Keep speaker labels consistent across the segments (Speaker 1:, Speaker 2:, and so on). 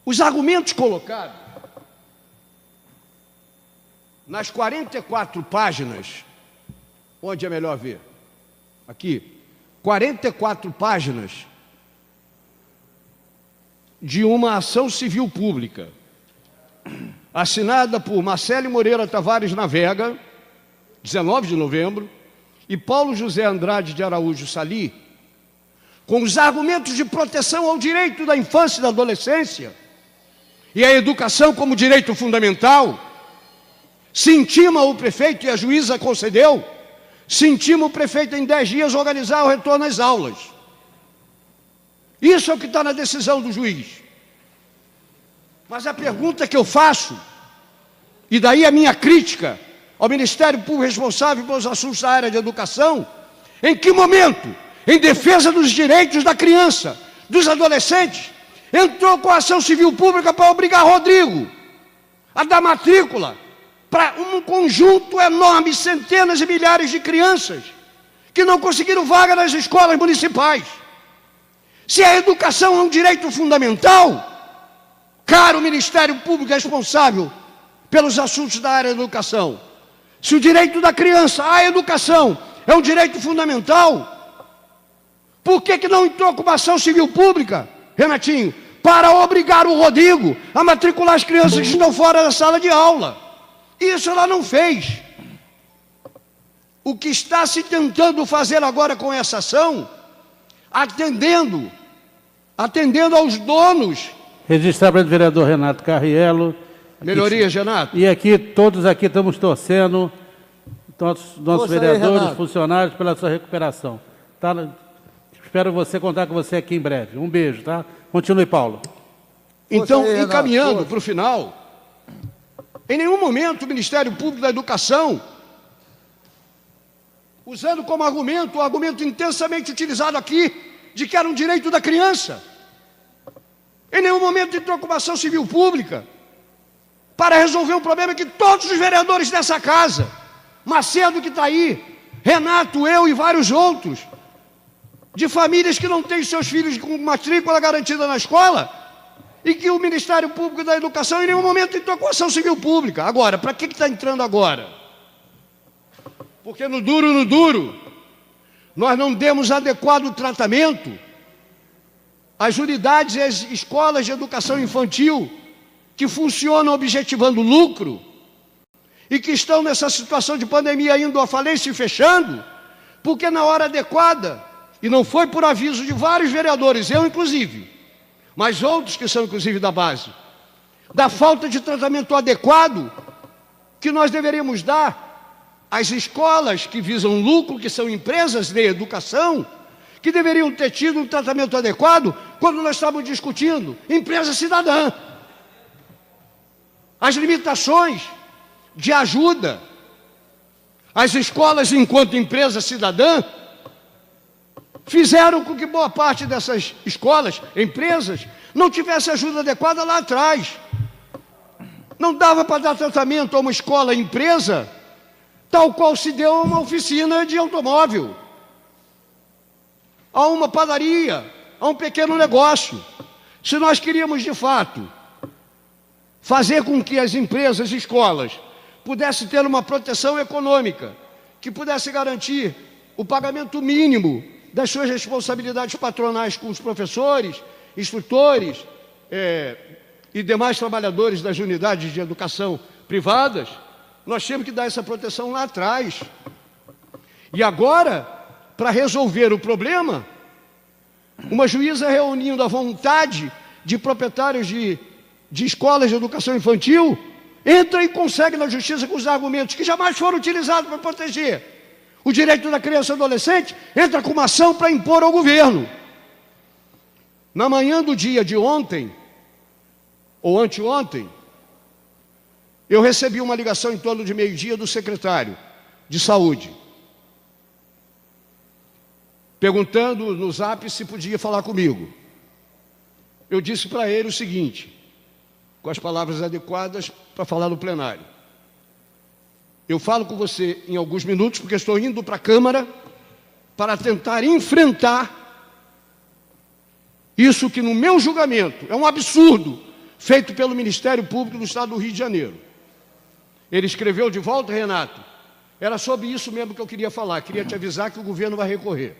Speaker 1: Os argumentos colocados nas 44 páginas, onde é melhor ver? Aqui, 44 páginas de uma ação civil pública, assinada por Marcelo Moreira Tavares Navega, 19 de novembro, e Paulo José Andrade de Araújo Sali, com os argumentos de proteção ao direito da infância e da adolescência e a educação como direito fundamental. Se intima o prefeito, e a juíza concedeu, se intima o prefeito em 10 dias organizar o retorno às aulas. Isso é o que está na decisão do juiz. Mas a pergunta que eu faço, e daí a minha crítica ao Ministério Público responsável pelos assuntos da área de educação, em que momento, em defesa dos direitos da criança, dos adolescentes, entrou com a ação civil pública para obrigar Rodrigo a dar matrícula para um conjunto enorme, centenas e milhares de crianças que não conseguiram vaga nas escolas municipais? Se a educação é um direito fundamental, caro Ministério Público responsável pelos assuntos da área da educação, se o direito da criança à educação é um direito fundamental, por que não entrou com uma ação civil pública, Renatinho, para obrigar o Rodrigo a matricular as crianças que estão fora da sala de aula? Isso ela não fez. O que está se tentando fazer agora com essa ação, atendendo aos donos.
Speaker 2: Registrar para o vereador Renato Carriello.
Speaker 1: Melhorias, Renato.
Speaker 2: E aqui, todos aqui estamos torcendo, nossos vereadores, aí, funcionários, pela sua recuperação. Tá? Espero você contar com você aqui em breve. Um beijo, tá? Continue, Paulo.
Speaker 1: Então, aí, encaminhando para o final, em nenhum momento o Ministério Público da Educação, usando como argumento, o argumento intensamente utilizado aqui, de que era um direito da criança, em nenhum momento entrou com uma ação civil pública para resolver um problema que todos os vereadores dessa casa, Macedo que está aí, Renato, eu e vários outros, de famílias que não têm seus filhos com matrícula garantida na escola, e que o Ministério Público da Educação em nenhum momento entrou com ação civil pública. Agora, para que está entrando agora? Porque no duro, nós não demos adequado tratamento às unidades e às escolas de educação infantil que funcionam objetivando lucro e que estão nessa situação de pandemia indo à falência e fechando, porque na hora adequada, e não foi por aviso de vários vereadores, eu inclusive, mas outros que são inclusive da base, da falta de tratamento adequado que nós deveríamos dar às escolas que visam lucro, que são empresas de educação, que deveriam ter tido um tratamento adequado quando nós estávamos discutindo empresa cidadã. As limitações de ajuda às escolas enquanto empresa cidadã fizeram com que boa parte dessas escolas, empresas, não tivesse ajuda adequada lá atrás. Não dava para dar tratamento a uma escola empresa tal qual se deu a uma oficina de automóvel, a uma padaria, a um pequeno negócio. Se nós queríamos de fato fazer com que as empresas e escolas pudessem ter uma proteção econômica, que pudesse garantir o pagamento mínimo das suas responsabilidades patronais com os professores, instrutores e demais trabalhadores das unidades de educação privadas, nós tínhamos que dar essa proteção lá atrás. E agora, para resolver o problema, uma juíza reunindo a vontade de proprietários de escolas de educação infantil, entra e consegue na justiça com os argumentos que jamais foram utilizados para proteger o direito da criança e adolescente, entra com uma ação para impor ao governo. Na manhã do dia de ontem, ou anteontem, eu recebi uma ligação em torno de meio-dia do secretário de Saúde, perguntando no Zap se podia falar comigo. Eu disse para ele o seguinte, com as palavras adequadas para falar no plenário: eu falo com você em alguns minutos, porque estou indo para a Câmara para tentar enfrentar isso que, no meu julgamento, é um absurdo, feito pelo Ministério Público do Estado do Rio de Janeiro. Ele escreveu de volta, Renato, era sobre isso mesmo que eu queria falar, queria te avisar que o governo vai recorrer.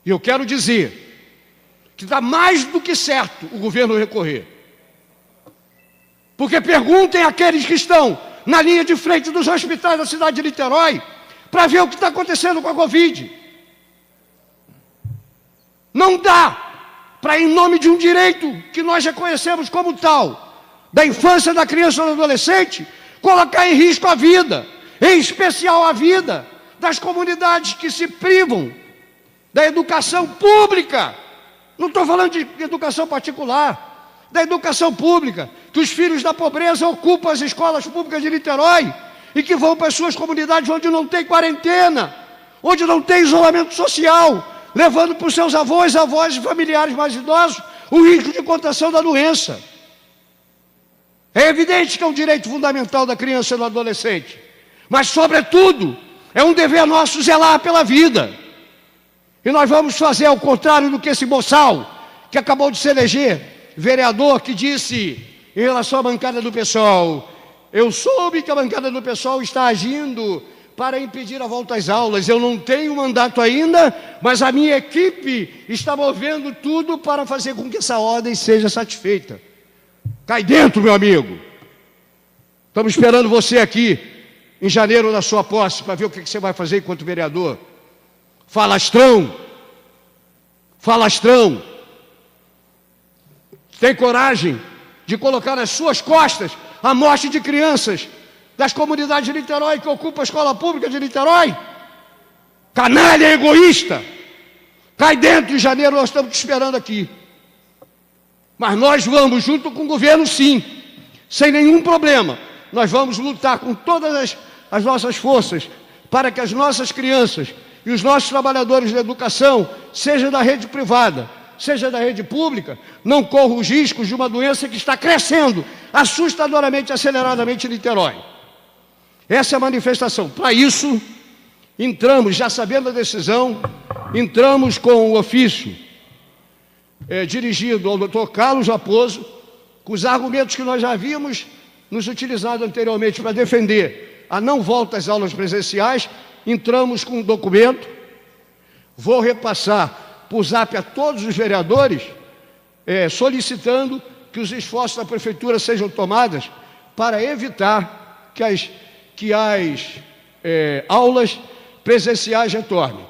Speaker 1: E eu quero dizer que está mais do que certo o governo recorrer. Porque perguntem àqueles que estão na linha de frente dos hospitais da cidade de Niterói para ver o que está acontecendo com a Covid. Não dá para, em nome de um direito que nós reconhecemos como tal, da infância, da criança e do adolescente, colocar em risco a vida, em especial a vida das comunidades que se privam da educação pública. Não estou falando de educação particular, da educação pública, que os filhos da pobreza ocupam as escolas públicas de Niterói e que vão para as suas comunidades onde não tem quarentena, onde não tem isolamento social, levando para os seus avós e familiares mais idosos o risco de contação da doença. É evidente que é um direito fundamental da criança e do adolescente, mas, sobretudo, é um dever nosso zelar pela vida. E nós vamos fazer ao contrário do que esse boçal, que acabou de se eleger, vereador, que disse em relação à bancada do PSOL: eu soube que a bancada do PSOL está agindo para impedir a volta às aulas. Eu não tenho mandato ainda, mas a minha equipe está movendo tudo para fazer com que essa ordem seja satisfeita. Cai dentro, meu amigo. Estamos esperando você aqui em janeiro na sua posse para ver o que você vai fazer enquanto vereador. Falastrão. Falastrão. Tem coragem de colocar nas suas costas a morte de crianças das comunidades de Niterói que ocupam a escola pública de Niterói? Canalha egoísta. Cai dentro, em janeiro nós estamos te esperando aqui. Mas nós vamos, junto com o governo, sim, sem nenhum problema. Nós vamos lutar com todas as nossas forças para que as nossas crianças e os nossos trabalhadores da educação, seja da rede privada, seja da rede pública, não corram os riscos de uma doença que está crescendo assustadoramente, aceleradamente em Niterói. Essa é a manifestação. Para isso, entramos, já sabendo a decisão, entramos com o ofício dirigido ao doutor Carlos Raposo, com os argumentos que nós já havíamos nos utilizado anteriormente para defender a não volta às aulas presenciais. Entramos com um documento, vou repassar por zap a todos os vereadores, solicitando que os esforços da prefeitura sejam tomados para evitar que as aulas presenciais retornem.